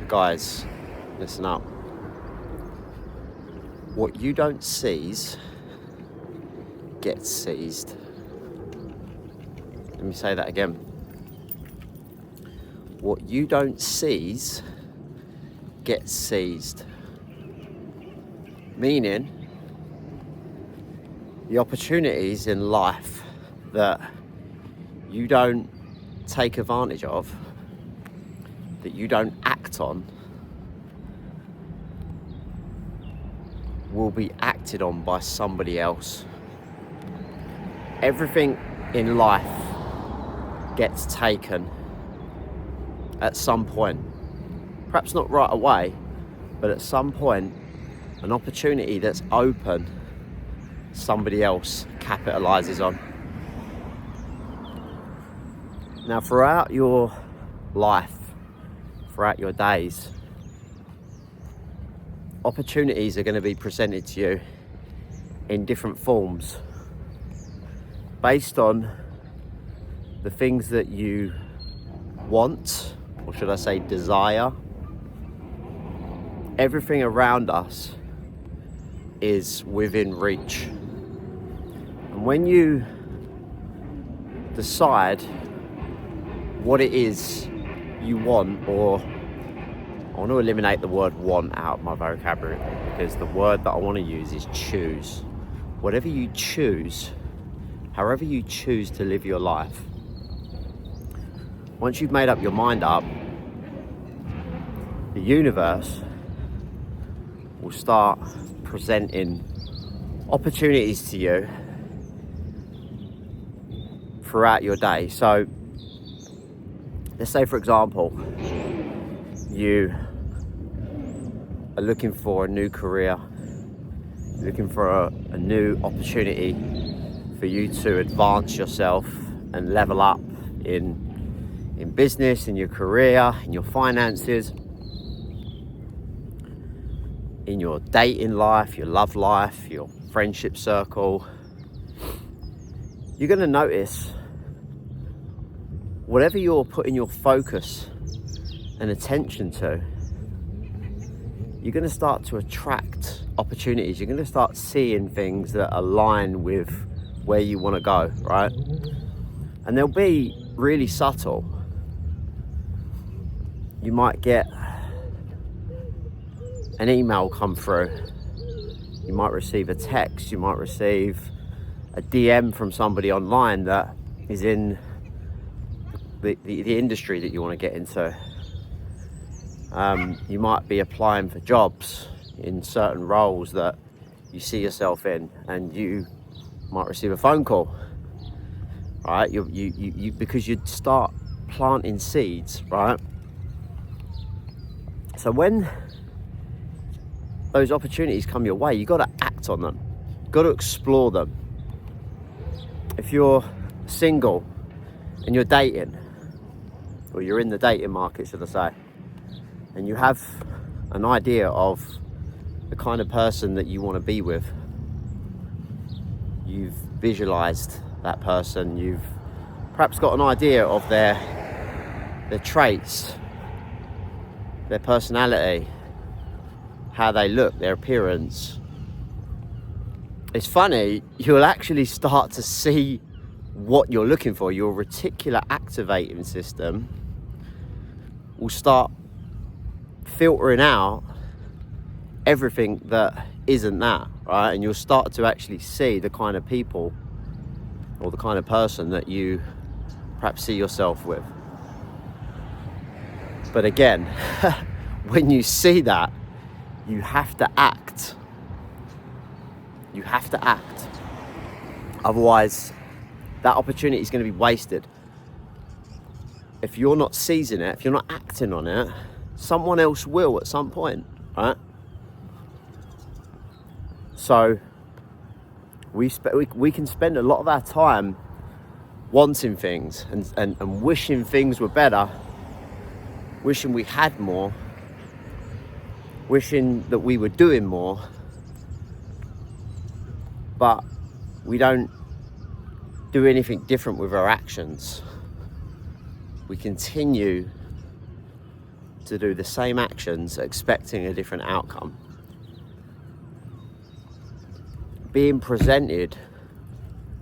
Guys, listen up. What you don't seize gets seized. Let me say that again. What you don't seize gets seized. Meaning, the opportunities in life that you don't take advantage of, that you don't act on, will be acted on by somebody else. Everything in life gets taken at some point. Perhaps not right away, but at some point, an opportunity that's open, somebody else capitalizes on. Now, throughout your life, throughout your days, opportunities are going to be presented to you in different forms based on the things that you want, or should I say desire. Everything around us is within reach. And when you decide what it is you want, or I want to eliminate the word want out of my vocabulary, because the word that I want to use is choose. Whatever you choose, however you choose to live your life, once you've made up your mind up, the universe will start presenting opportunities to you throughout your day. So let's say, for example, you are looking for a new career, looking for a new opportunity for you to advance yourself and level up in business, in your career, in your finances, in your dating life, your love life, your friendship circle. You're going to notice whatever you're putting your focus and attention to, you're going to start to attract opportunities. You're going to start seeing things that align with where you want to go, right? And they'll be really subtle. You might get an email come through. You might receive a text. You might receive a DM from somebody online that is in the industry that you want to get into. You might be applying for jobs in certain roles that you see yourself in, and you might receive a phone call, right? You because you start planting seeds, right? So when those opportunities come your way, you got to act on them. You've got to explore them. If you're single and you're dating, or you're in the dating market, should I say, and you have an idea of the kind of person that you want to be with, you've visualized that person, you've perhaps got an idea of their traits, their personality, how they look, their appearance. It's funny, you'll actually start to see what you're looking for. Your reticular activating system will start filtering out everything that isn't that, right? And you'll start to actually see the kind of people or the kind of person that you perhaps see yourself with. But again, when you see that, you have to act. You have to act. Otherwise, that opportunity is going to be wasted. If you're not seizing it, if you're not acting on it, someone else will at some point, right? So we can spend a lot of our time wanting things and wishing things were better, wishing we had more, wishing that we were doing more, but we don't do anything different with our actions. We continue to do the same actions expecting a different outcome. Being presented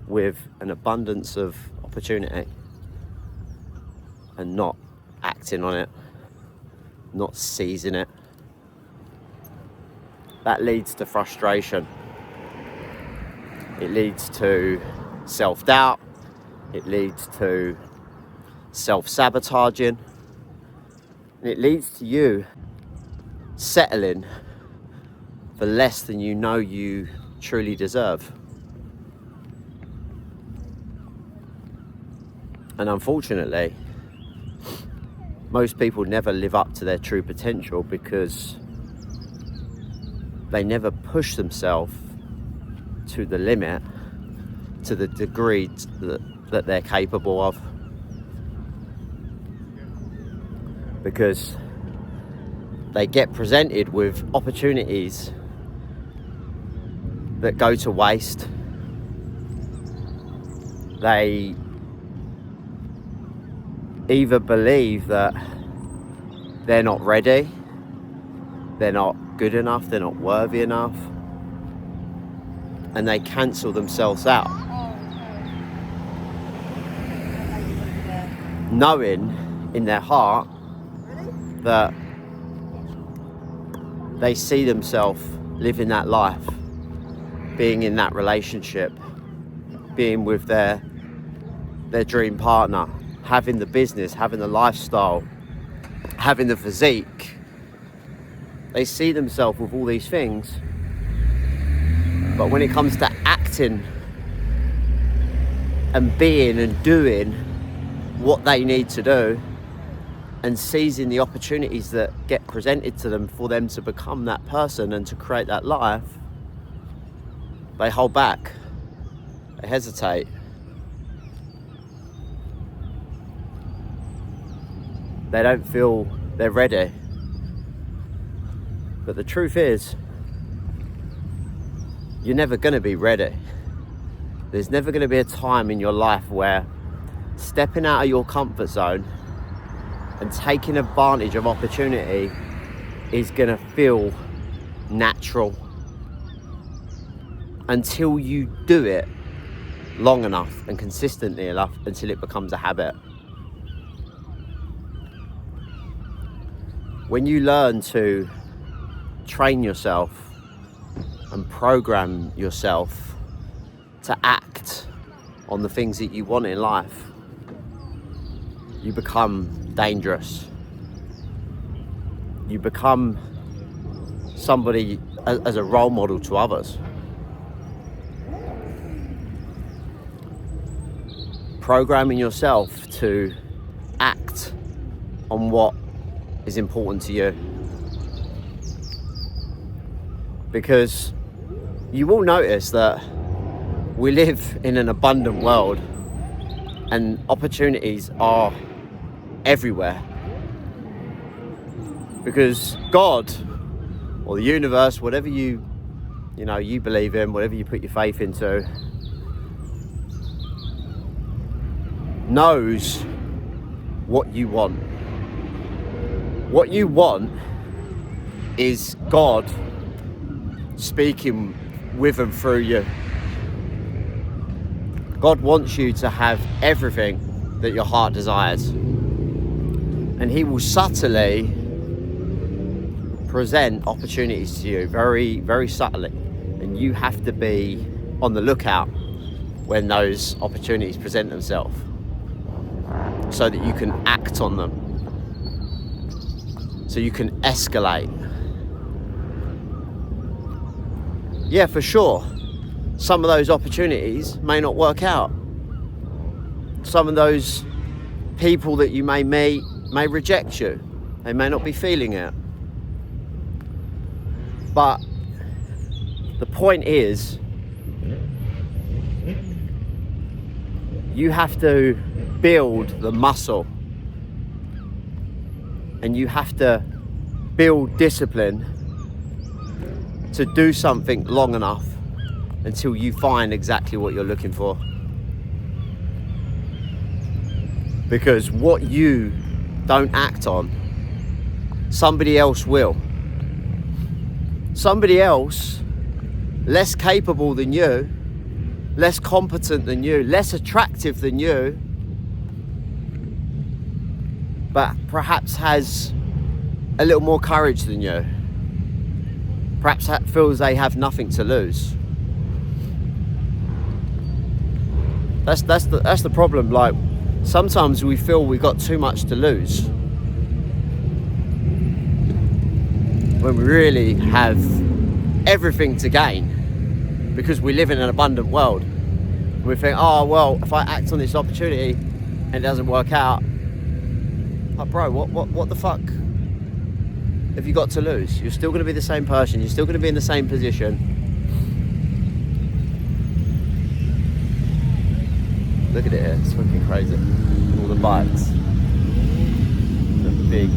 with an abundance of opportunity and not acting on it, not seizing it, that leads to frustration. It leads to self-doubt. It leads to self-sabotaging. And it leads to you settling for less than you know you truly deserve. And unfortunately, most people never live up to their true potential because they never push themselves to the limit, to the degree that they're capable of. Because they get presented with opportunities that go to waste. They either believe that they're not ready, they're not good enough, they're not worthy enough, and they cancel themselves out, knowing in their heart that they see themselves living that life, being in that relationship, being with their dream partner, having the business, having the lifestyle, having the physique. They see themselves with all these things, but when it comes to acting and being and doing what they need to do and seizing the opportunities that get presented to them for them to become that person and to create that life, they hold back, they hesitate. They don't feel they're ready. But the truth is, you're never going to be ready. There's never going to be a time in your life where stepping out of your comfort zone and taking advantage of opportunity is going to feel natural until you do it long enough and consistently enough until it becomes a habit. When you learn to train yourself and program yourself to act on the things that you want in life, you become dangerous. You become somebody as a role model to others. Programming yourself to act on what is important to you. Because you will notice that we live in an abundant world and opportunities are everywhere. Because God, or the universe, whatever you believe in, whatever you put your faith into, knows what you want. What you want is God speaking with and through you. God wants you to have everything that your heart desires. And He will subtly present opportunities to you, very, very subtly. And you have to be on the lookout when those opportunities present themselves, so that you can act on them, so you can escalate. Yeah, for sure, some of those opportunities may not work out. Some of those people that you may meet may reject you. They may not be feeling it. But the point is, you have to build the muscle, and you have to build discipline to do something long enough until you find exactly what you're looking for. Because what you don't act on somebody else will. Somebody else less capable than you, less competent than you, less attractive than you, but perhaps has a little more courage than you. Perhaps feels they have nothing to lose. That's the problem. Like, sometimes we feel we've got too much to lose, when we really have everything to gain, because we live in an abundant world. We think, oh well, if I act on this opportunity and it doesn't work out, like, bro, what the fuck have you got to lose? You're still going to be the same person. You're still going to be in the same position. Look at it here, it's fucking crazy. All the bikes. The big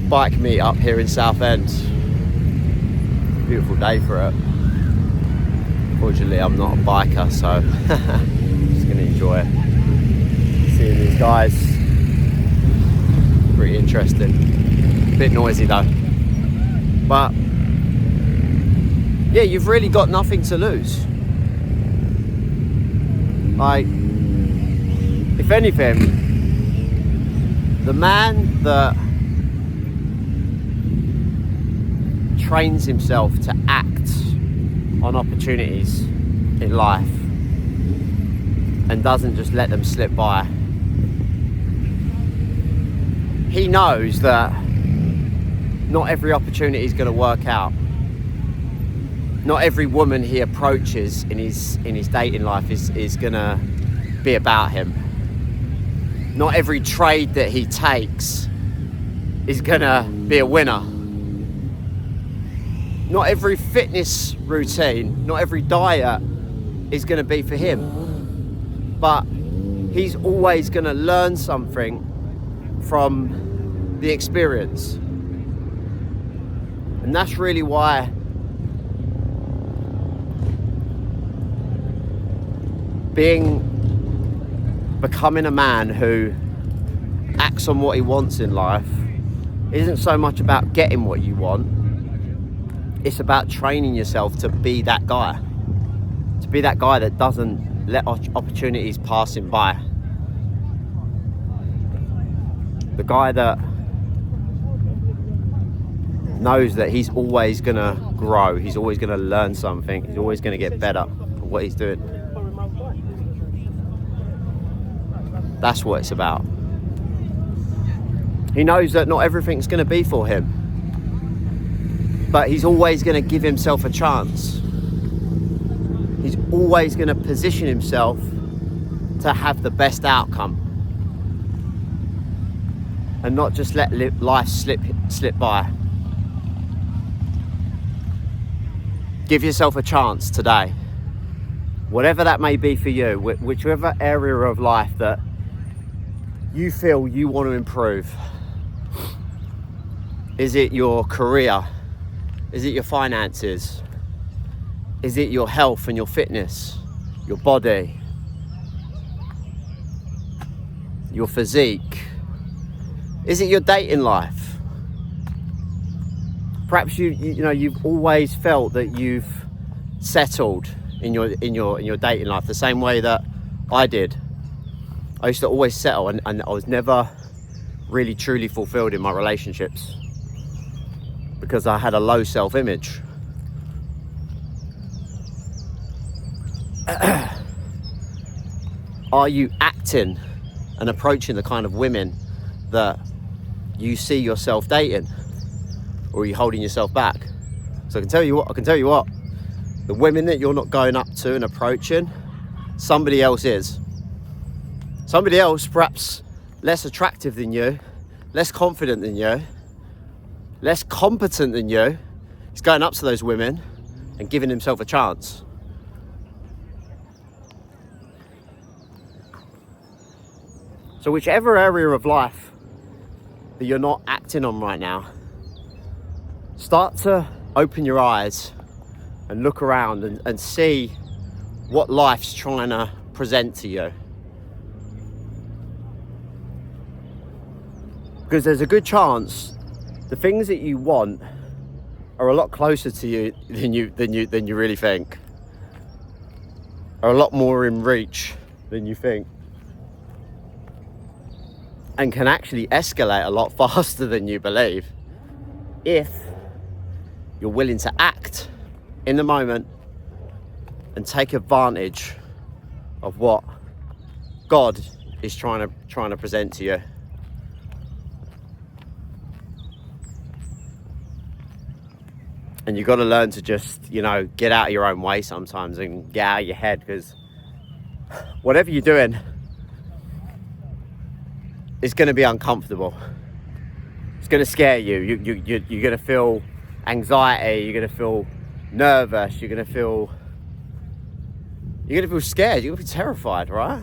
bike meet up here in Southend. Beautiful day for it. Fortunately, I'm not a biker, so I'm just going to enjoy seeing these guys. Pretty interesting. A bit noisy though. But yeah, you've really got nothing to lose. Like, if anything, the man that trains himself to act on opportunities in life and doesn't just let them slip by, he knows that not every opportunity is going to work out. Not every woman he approaches in his dating life is gonna be about him. Not every trade that he takes is gonna be a winner. Not every fitness routine, not every diet is gonna be for him. But he's always gonna learn something from the experience. And that's really why becoming a man who acts on what he wants in life isn't so much about getting what you want. It's about training yourself to be that guy. To be that guy that doesn't let opportunities pass him by. The guy that knows that he's always gonna grow, he's always gonna learn something, he's always gonna get better at what he's doing. That's what it's about. He knows that not everything's going to be for him, but he's always going to give himself a chance. He's always going to position himself to have the best outcome and not just let life slip by. Give yourself a chance today, whatever that may be for you, whichever area of life that you feel you want to improve. Is it your career? Is it your finances? Is it your health and your fitness? Your body? Your physique? Is it your dating life? Perhaps you've always felt that you've settled in your dating life the same way that I did. I used to always settle, and I was never really truly fulfilled in my relationships because I had a low self-image. Are you acting and approaching the kind of women that you see yourself dating, or are you holding yourself back? So I can tell you what, the women that you're not going up to and approaching, somebody else is. Somebody else, perhaps less attractive than you, less confident than you, less competent than you, is going up to those women and giving himself a chance. So whichever area of life that you're not acting on right now, start to open your eyes and look around and see what life's trying to present to you. Because there's a good chance the things that you want are a lot closer to you than you really think. Are a lot more in reach than you think. And can actually escalate a lot faster than you believe if you're willing to act in the moment and take advantage of what God is trying to present to you. And you've got to learn to just, get out of your own way sometimes and get out of your head, because whatever you're doing, it's going to be uncomfortable. It's going to scare you. You're going to feel anxiety. You're going to feel nervous. You're going to feel scared. You're going to be terrified, right?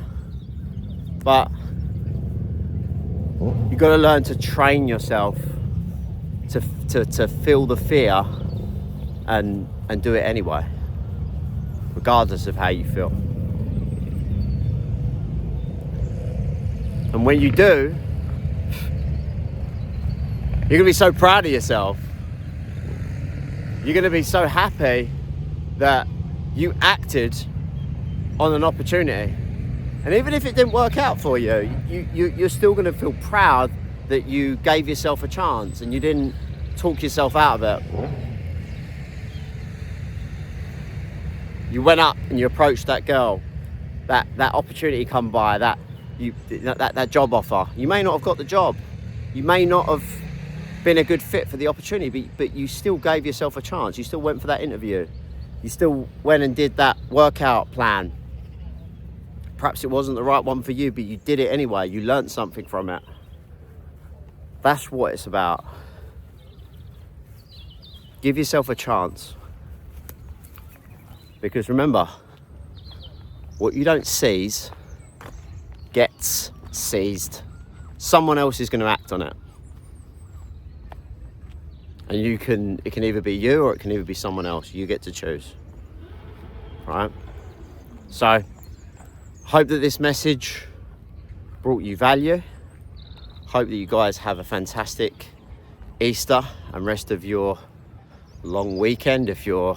But you've got to learn to train yourself to feel the fear and do it anyway, regardless of how you feel. And when you do, you're going to be so proud of yourself. You're going to be so happy that you acted on an opportunity. And even if it didn't work out for you, you're still going to feel proud that you gave yourself a chance and you didn't talk yourself out of it. You went up and you approached that girl, that opportunity come by, that job offer. You may not have got the job. You may not have been a good fit for the opportunity, but you still gave yourself a chance. You still went for that interview. You still went and did that workout plan. Perhaps it wasn't the right one for you, but you did it anyway. You learned something from it. That's what it's about. Give yourself a chance. Because remember, what you don't seize gets seized. Someone else is going to act on it. And it can either be you or it can either be someone else. You get to choose. Right? So, hope that this message brought you value. Hope that you guys have a fantastic Easter and rest of your long weekend if you're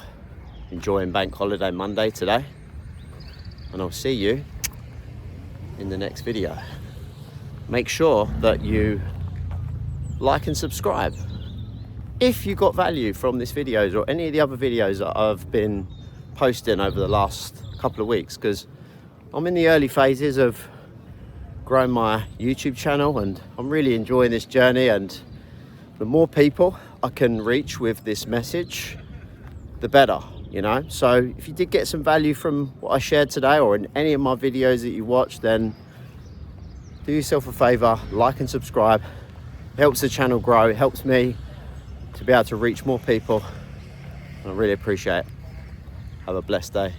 enjoying Bank Holiday Monday today. And I'll see you in the next video. Make sure that you like and subscribe if you got value from this videos or any of the other videos that I've been posting over the last couple of weeks, because I'm in the early phases of growing my YouTube channel and I'm really enjoying this journey, and the more people I can reach with this message, the better. So if you did get some value from what I shared today or in any of my videos that you watched, then do yourself a favor, like and subscribe. It helps the channel grow. It helps me to be able to reach more people. And I really appreciate it. Have a blessed day.